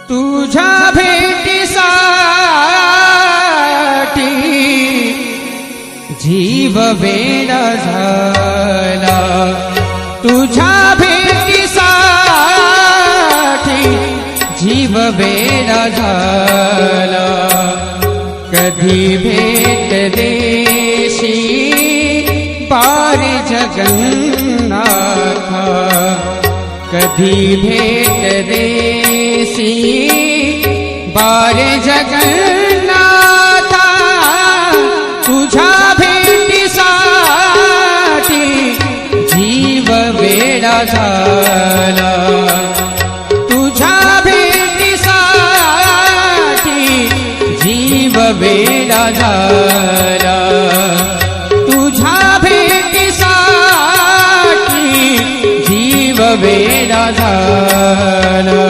तुझ्या भेटीसाठी जीव वेडा झाला, तुझ्या भेटीसाठी जीव वेडा झाला। कधी भेट देशी पारी जगन्नाथा, कधी भेट देसी बारे जगन्नाथा। तुझ्या भेटीसाठी जीव वेडा झाला, तुझ्या भेटीसाठी जीव वेडा झाला, तुझ्या भेटीसाठी जीव वेडा झाला।